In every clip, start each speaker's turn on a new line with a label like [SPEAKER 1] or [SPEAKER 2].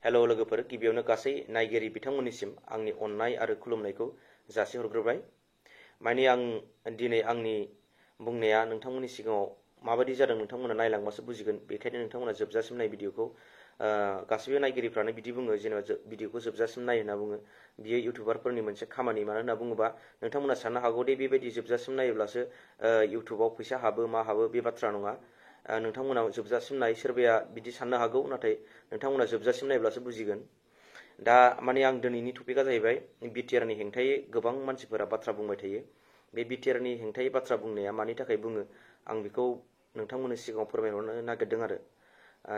[SPEAKER 1] हेल' लोगोफोर, गिबियावनो गासै नायगिरि बिथांमोननिसिम आंनि अननाय आरो खुलुमनायखौ जासिहरग्रोबाय। माने आं दिनै आंनि बुंनाया नोंथांमोननि सिगाङाव माबायदि जादों नोंथांमोना नायलांबासो बुजिगोन। बेखायनो नोंथांमोना जोबजासिम नाय भिडिअखौ। गासैबो नायगिरिफ्रानो बिदि बुङो, जेनेबा भिडिअखौ जोबजासिम नाय होनना बुङो। बियो इउटुबारफोरनि मोनसे खामानि। मानो होनना बुङोबा नोंथांमोना साननो हागौ दि बेबायदि जोबजासिम नायोब्लासो इउटुबाव फैसा हाबो मा हाबो, बे बाथ्रा नङा। नोंथांमोना जोबजासिम नाय। सोरबाया बिदि साननो हागौ, नाथाय नोंथांमोना जोबजासिम नायब्लासो बुजिगोन। दा माने आं दिनैनि टपिकआ जाहैबाय बिटिआरनि हेंथायै गोबां मानसिफोरा बाथ्रा बुंबाय थायो। बे बिटिआरनि हेंथायै बाथ्रा बुंनाया मानि थाखाय बुङो आं बेखौ नोंथांमोननि सिगाङाव फोरमायहरनो नागिरदों आरो।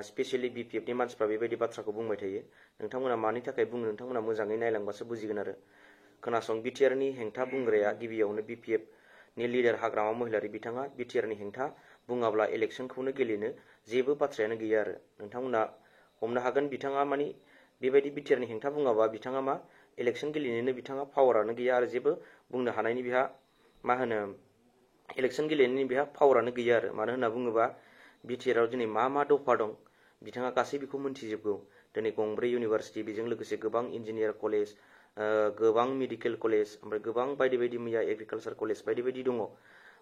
[SPEAKER 1] स्पेसियेलि बिपिएफनि मानसिफ्रा बेबायदि बाथ्राखौ बुंबाय थायो। नोंथांमोना मानि थाखाय बुङो नोंथांमोना मोजाङै नायलांबासो बुजिगोन आरो। खोनासं, बिटिआरनि हेंथा बुंग्राया गिबियावनो बिपिएफनि लिडार हाग्रामा महिलारि बिथाङा बिटिआरनि हेंथा बुङाब्ला इलेक्सनखौनो गेलेनो जेबो बाथ्रायानो गैया आरो। नोंथांमोना हमनो हागोन, बिथाङा मानि बेबायदि बिटिआरनि हेंथा बुङाबा बिथाङा मा इलेक्सन गेलेनोनो बिथाङा पावारानो गैया आरो जेबो बुंनो हानायनि बिहा मा होनो इलेक्सन गेलेनायनि बिहा पावारानो गैया आरो। मानो होनना बुङोबा बिटिआराव दिनै मा मा दफा दं बिथाङा गासै बेखौ मोनथिजोबगौ। दिनै गंब्रै इउनिभारसिटि, बेजों लोगोसे गोबां इन्जिनियार कलेज, गोबां मेडिकेल कलेज, ओमफ्राय गोबां बायदि बायदि मैया एग्रिकालसार कलेज बायदि बायदि दङ।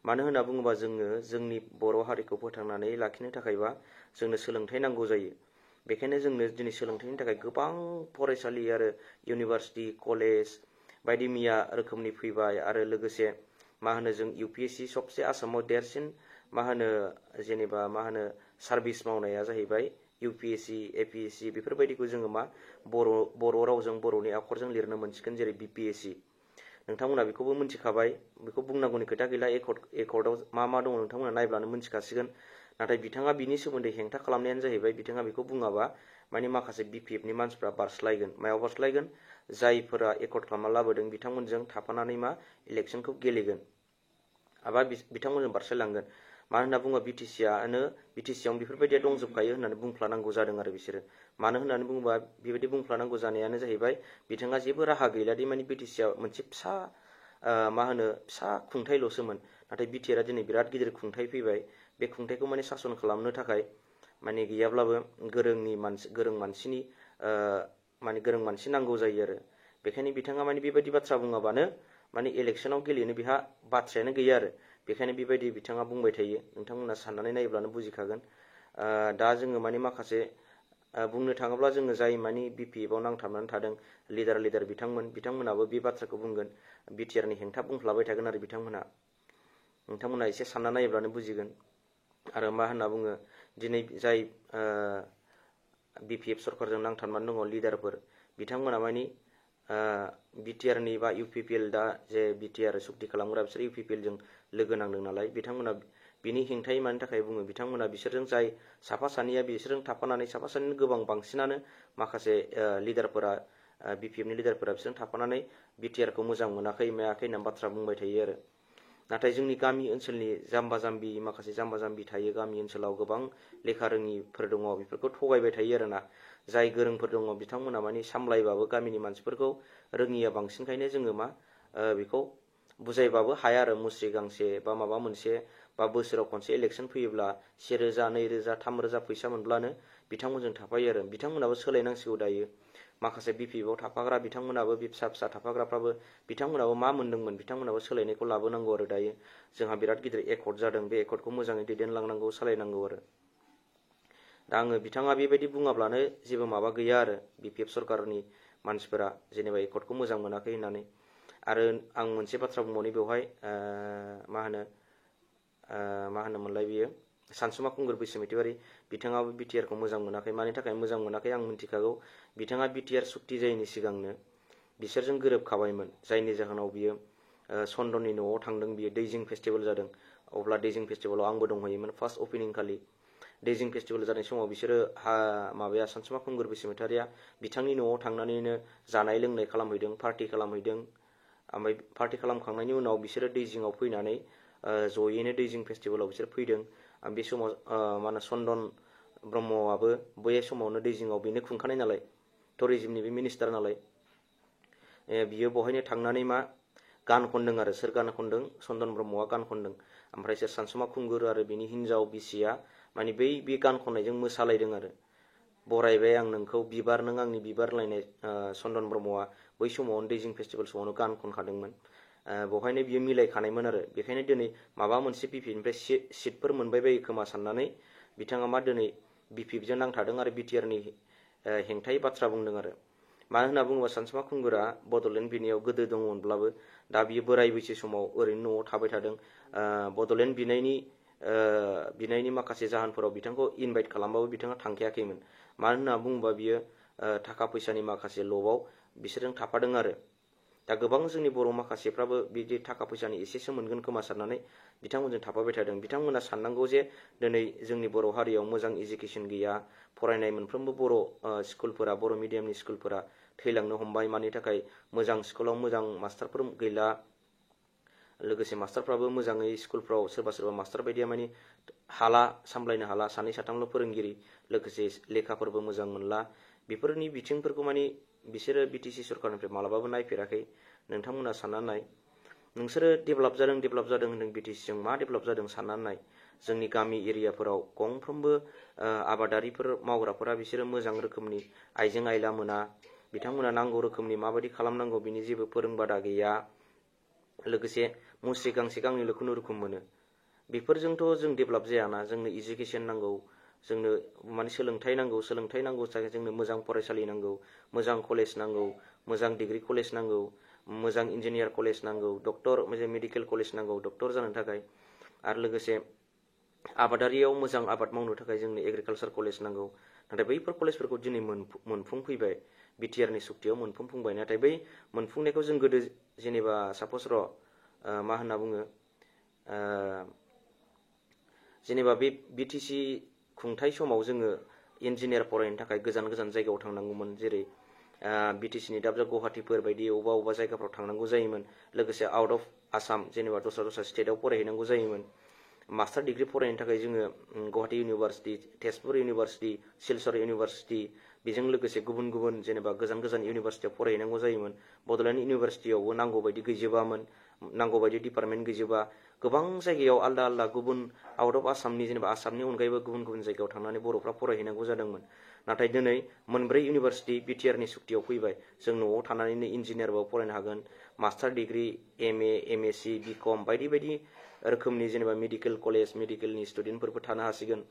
[SPEAKER 1] मानो होनना बुङोबा जोङो जोंनि बर' हारिखौ फोथांनानै लाखिनो थाखायबा जोंनो सोलोंथाइ नांगौ जायो। बेखायनो जोंनो दिनै सोलोंथाइनि थाखाय गोबां फरायसालि आरो इउनिभारसिटि कलेज बायदि मैया रोखोमनि फैबाय। आरो लोगोसे मा होनो जों इउपिएससि सबसे आसामाव देरसिन मा होनो जेनेबा मा होनो सार्भिस मावनाया जाहैबाय इउपिएससि एपिएससि। बेफोरबायदिखौ जोङो मा बर' रावजों बर'नि आखरजों लिरनो मोनसिगोन, जेरै बिपिएससि। नोंथांमोना बेखौबो मिथिखाबाय, बेखौ बुंनांगौनि खोथा गैला। एकर्डआव मा मा दङ नोंथांमोना नायब्लानो मिथिखासिगोन। नाथाय बिथाङा बिनि सोमोन्दै हेंथा खालामनायानो जाहैबाय बिथाङा बेखौ बुङाबा माने माखासे बिपिएफनि मानसिफ्रा बारस्लायगोन। मायाव बारस्लायगोन? जायफोरा एकर्ड खालामना लाबोदों बिथांमोनजों थाफानानै मा इलेक्सनखौ गेलेगोन एबा बिथांमोनजों बारस्लायलांगोन। मानो होनना बुङोबा बिटिसिआवनो बेफोरबायदिया दंजोबखायो होननानै बुंफ्लानांगौ जादों आरो बिसोरो। मानो होननानै बुङोबा बेबायदि बुंफ्लानांगौ जानायानो जाहैबाय बिथाङा जेबो राहा गैलादि माने बिटिसिआ मोनसे फिसा मा होनो फिसा खुंथाइल'सोमोन, नाथाय बिटिआरआ दिनै बिराद गिदिर खुंथाइ फैबाय। बे खुंथाइखौ माने सासन खालामनो थाखाय माने गैयाब्लाबो गोरों मानसि नांगौ जायो आरो। बेखायनो बिथाङा माने बेबायदि बाथ्रा बुङाबानो माने इलेक्सनाव गेलेनो बिहा बाथ्रायानो गैया आरो। बेखायनो बेबायदि बिथाङा बुंबाय थायो। नोंथांमोना साननानै नायोब्लानो बुजिखागोन। दा जोङो माने माखासे बुंनो थाङोब्ला जोङो जाय माने बिपिएफआव नांथाबनानै थादों लिडार बिथांमोनाबो बे बाथ्राखौ बुंगोन। बिटिआरनि हेंथा बुंफ्लाबाय थागोन आरो नोंथांमोना एसे सानना नायोब्लानो बुजिगोन। आरो मा होनना बुङो, दिनै जाय बिपिएफ सरकारजों नांथाबनानै दङ लिडारफोर, बिथांमोना मानि बिटिआरनि बा इउपिपिएल दा जे बिटिआर सुक्ति खालामग्रा बिसोर इउपिपिएलजों लोगो नांदों नालाय, बिथांमोना बिनि हेंथायै मानि थाखाय बुङो, बिथांमोना बिसोरजों जाय साफा सानैया बिसोरजों थाफानानै साफा सानैनि गोबां बांसिनानो माखासे लिडारफोरा बिपिएफनि लिडारफोरा बिसोरजों थाफानानै बिटिआरखौ मोजां मोनाखै मायाखै होनना बाथ्रा बुंबाय थायो आरो। नाथाय जोंनि गामि ओनसोलनि माखासे जाम्बा जाम्बि थायो गामि ओनसोलाव, गोबां लेखा रोङिफोर दङ, बेफोरखौ थगायबाय थायो आरोना। जाय गोरोंफोर दङ बिथांमोना माने सामलायबाबो गामिनि मानसिफोरखौ रोङिया बांसिनखायनो जोङो मा बेखौ बुजायबाबो हाया आरो। मुस्रि गांसे बा माबा मोनसे बा बोसोराव खनसे इलेक्सन फैयोब्ला 1,000, 2,000, 3,000 फैसा मोनब्लानो बिथांमोनजों थाफायो आरो। बिथांमोनाबो सोलायनांसिगौ दायो। माखासे बिपिएफआव थाफाग्रा बिथांमोनाबो बे फिसा फिसा थाफाग्राफ्राबो बिथांमोनाबो मा मोनदोंमोन, बिथांमोनाबो सोलायनायखौ लाबोनांगौ आरो। दायो जोंहा बिराद गिदिर एकर्ड जादों, बे एकर्डखौ मोजाङै दैदेनलांनांगौ, सालायनांगौ आरो। दा बिथाङा बेबायदि बुङाब्लानो जेबो माबा गैया आरो। बिपिएफ सरकारनि मानसिफोरा जेनेबा एकर्डखौ मोजां मोनाखै होननानै। आरो आं मोनसे बाथ्रा बुंबावनि बेवहाय, मा होनोमोनलाय बियो, सानसुमा खुंगुर बैसोमुतिवारि बिथाङाबो बिटिआरखौ मोजां मोनाखै। मानि थाखाय मोजां मोनाखै आं मिथिखागौ। बिथाङा बिटिआर सुक्ति जायैनि सिगांनो बिसोरजों गोरोबखाबायमोन, जायनि जाहोनाव बियो चन्दननि न'आव थांदों। बियो दैजिं फेस्टिभेल जादों, अब्ला दैजिं फेस्टिभेलाव आंबो दंहैयोमोन फार्स्ट अपेनिं खालि। दैजिं फेस्टिभेल जानाय समाव बिसोरो सानसुमा खुंगुर बैसोमुतिवारिया बिथांनि न'आव थांनानैनो जानाय लोंनाय खालामहैदों, पार्टि खालामहैदों। ओमफ्राय पार्टि खालामखांनायनि उनाव बिसोरो दैजिङाव फैनानै जयैनो दैजिं फेस्टिभेलाव बिसोर फैदों। बे समाव मा होनो चन्दन ब्रह्मआबो बै समावनो दैजिङाव बेनो खुंखानाय नालाय, टुरिजिमनि बे मिनिस्टार नालाय, बियो बहायनो थांनानै मा गान खनदों आरो। सोर गान खनदों? चन्दन ब्रह्मआ गान खनदों। ओमफ्राय सोर सानसुमा खुंगुर आरो बिनि हिनजाव बिसिया माने बे गान खननायजों मोसालायदों आरो। बरायबाय आं नोंखौ बिबार नों आंनि बिबार लायनाय चन्दन ब्रह्मआ बै समाव दैजिं फेस्टिभेल समावनो गान खनखादोंमोन। बेवहायनो बियो मिलायखानायमोन आरो बेखायनो दिनै माबा मोनसे बिपिनिफ्राय सिटफोर मोनबाय बायो खोमा साननानै बिथाङा मा दिनै बिपिएफजों नांथादों आरो बिटिआरनि हेंथायै बाथ्रा बुंदों आरो। मानो होनना बुङोबा सानसुमा खुंगुरा बड'लेण्ड बिनायाव गोदो दङमोनब्लाबो दा बियो बोराय बैसो समाव ओरैनो न'आव थाबाय थादों। बड'लेण्ड बिनायनि माखासे जाहोनफोराव बिथांखौ इनभाइट खालामबाबो बिथाङा थांखायाखैमोन। मानो होनना बुङोबा बियो थाखा फैसानि माखासे लबाव बिसोरजों थाफादों आरो। दा गोबां जोंनि बर' माखासेफ्राबो बिदि थाखा फैसानि एसेसो मोनगोन खोमा साननानै बिथांमोनजों थाफाबाय थादों। बिथांमोना साननांगौ जे दिनै जोंनि बर' हारियाव मोजां इडुकेसन गैया, फरायनाय मोनफ्रोमबो बर' स्कुलफोरा बर' मिडियामनि स्कुलफोरा थैलांनो हमबाय। मानि थाखाय मोजां स्कुलाव मोजां मास्टारफोर गैला, लोगोसे मास्टारफ्राबो मोजाङै स्कुलफ्राव सोरबा मास्टार बायदिया मानि हाला, सामलायनो हाला, सानै साथामल' फोरोंगिरि, लोगोसे लेखाफोरबो मोजां मोनला। बेफोरनि बिथिंफोरखौ मानि बिसोरो बिटिसि सरखारनिफ्राय मालाबाबो नायफेराखै। नोंथांमोना साननानै नाय, नोंसोरो डेभेलप जादों होनदों बिटिसिजों मा डेभेलप जादों साननानै नाय। जोंनि गामि एरियाफोराव गंफ्रोमबो आबादारिफोर मावग्राफोरा बिसोरो मोजां रोखोमनि आइजें आइला मोना, बिथांमोना नांगौ रोखोमनि माबायदि खालामनांगौ बिनि जेबो फोरोंबादा गैया, लोगोसे मुस्रि गांसे गांनैल' खुनुरुखुम मोनो। बेफोरजोंथ' जों डेभेलप जायाना। जोंनो इडुकेसन नांगौ, जोंनो माने सोलोंथाइ नांगौ थाखाय जोंनो मोजां फरायसालि नांगौ, मोजां कलेज नांगौ, मोजां डिग्री कलेज नांगौ, मोजां इन्जिनियार कलेज नांगौ, डक्टर मेडिकेल कलेज नांगौ डक्टर जानो थाखाय, आरो लोगोसे आबादारियाव मोजां आबाद मावनो थाखाय जोंनो एग्रिकालसार कलेज नांगौ। नाथाय बैफोर कलेजफोरखौ दिनै मोनफुंफैबाय, बिटिआरनि सुक्तियाव मोनफुंबाय। नाथाय बै मोनफुंनायखौ जों गोदो जेनेबा सापस मा होनना बुङो, जेनेबा बे बिटिसि खुंथाय समाव जोङो इन्जिनियार फरायनो थाखाय गोजान गोजान जायगायाव थांनांगौमोन। जेरै बिटिसिनि दाब दाब गुवाहाटिफोर बायदि अबेबा जायगाफ्राव थांनांगौ जायोमोन। लोगोसे आउट अफ आसाम जेनेबा दस्रा स्टेटआव फरायहैनांगौ जायोमोन। मास्टार डिग्री फरायनो थाखाय जोङो Guwahati university, Tezpur university, Silchar university, बेजों लोगोसे गुबुन गुबुन जेनेबा गोजान गोजान इउनिभार्सिटियाव फरायहैनांगौ जायोमोन। बड'लेण्ड इउनिभार्सिटियावबो नांगौ बायदि गैजोबामोन, नांगौ बायदि डिपार्टमेन्ट गैजोबा। गोबां जायगायाव आलदा आलदा गुबुन आउट अफ आसामनि जेनेबा आसामनि अनगायैबो गुबुन गुबुन जायगायाव थांनानै बर'फ्रा फरायहैनांगौ जादोंमोन। नाथाय दिनै मोनब्रै इउनिभार्सिटि बिटिआरनि सुक्तियाव फैबाय। जों न'आव थानानैनो इन्जिनियारबो फरायनो हागोन, मास्टार डिग्री, एमए, एमएससि, बिकम बायदि बायदि रोखोमनि जेनेबा मेडिकेल कलेज, मेडिकेलनि स्टुडेन्टफोरबो थानो हासिगोन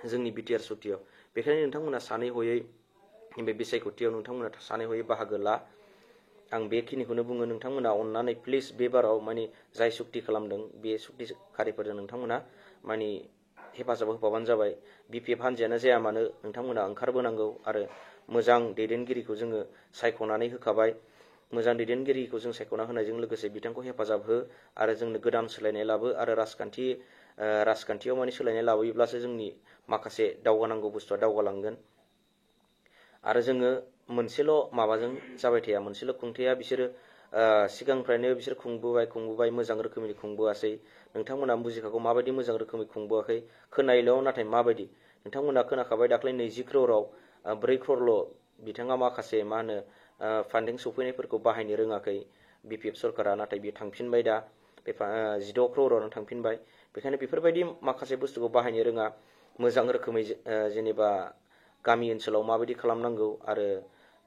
[SPEAKER 1] जोंनि बिटिआर सुक्तियाव। बेखायनो नोंथांमोना सानै हयै बे बिसायख'थियाव नोंथांमोना सानै हयै बाहागो ला। आं बेखिनिखौनो बुङो। नोंथांमोना अननानै प्लिज बे बाराव माने जाय सुक्ति खालामदों बे सुक्तिखारिफोरजों नोंथांमोना माने हेफाजाब होफाबानो जाबाय। बिपिएफ हान्जायानो जाया मानो नोंथांमोना ओंखारबोनांगौ आरो मोजां दैदेनगिरिखौ जोङो सायख'नानै होखाबाय। मोजां दैदेनगिरिखौ जों सायख'ना होनायजों लोगोसे बिथांखौ हेफाजाब हो आरो जोंनो गोदान सोलायनाय लाबो आरो राजखान्थियाव माने सोलायनाय लाबोयोब्लासो जोंनि माखासे दावगानांगौ बुस्थुआ दावगालांगोन। आरो जोङो मोनसेल' माबाजों जाबाय थाया, मोनसेल' खुंथाया बिसोरो सिगांनिफ्रायनो बिसोर खुंबोबाय मोजां रोखोमनि खुंबोआसै। नोंथांमोना बुजिखागौ माबायदि मोजां रोखोमै खुंबोआखै। खोनायल' नाथाय माबायदि नोंथांमोना खोनाखाबाय दाख्लै 20 crore 4 crore बिथाङा माखासे मा होनो फान्डिं सफैनायफोरखौ बाहायनो रोङाखै बिपिएफ सरकारा, नाथाय बियो थांफिनबाय दा बे 16 crore थांफिनबाय। बेखायनो बेफोरबायदि माखासे बुस्थुखौ बाहायनो रोङा। मोजां रोखोमै जेनेबा गामि ओनसोलाव माबायदि खालामनांगौ आरो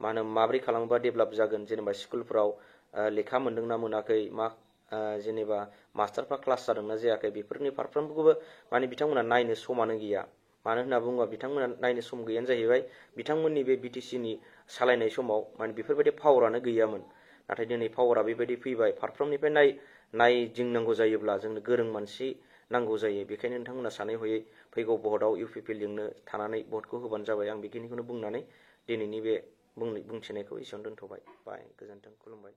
[SPEAKER 1] मा होनो माबोरै खालामोबा डेभेलप जागोन, जेनेबा स्कुलफ्राव लेखा मोनदोंना मोनाखै, जेनेबा मास्टारफ्रा क्लास जादोंना जायाखै, बेफोरनि फारफ्रोमखौबो माने बिथांमोना नायनो समानो गैया। मानो होनना बुङोबा बिथांमोना नायनो सम गैयानो जाहैबाय बिथांमोननि बे बिटिसिनि सालायनाय समाव माने बेफोरबायदि पावारानो गैयामोन। नाथाय दिनै पावारा बेबायदि फैबाय। फारफ्रोमनिफ्राय नायदिंनांगौ जायोब्ला जोंनो गोरों मानसि नांगौ जायो। बेखायनो नोंथांमोना सानै हयै फैगौ भटआव इउपिपिएलजोंनो थानानै भटखौ होबानो जाबाय। आं बेखिनिखौनो बुंनानै दिनैनि बे बुंथिनायखौ एसेयावनो दोनथ'बाय। बाय, गोजोन्थों, खुलुमबाय।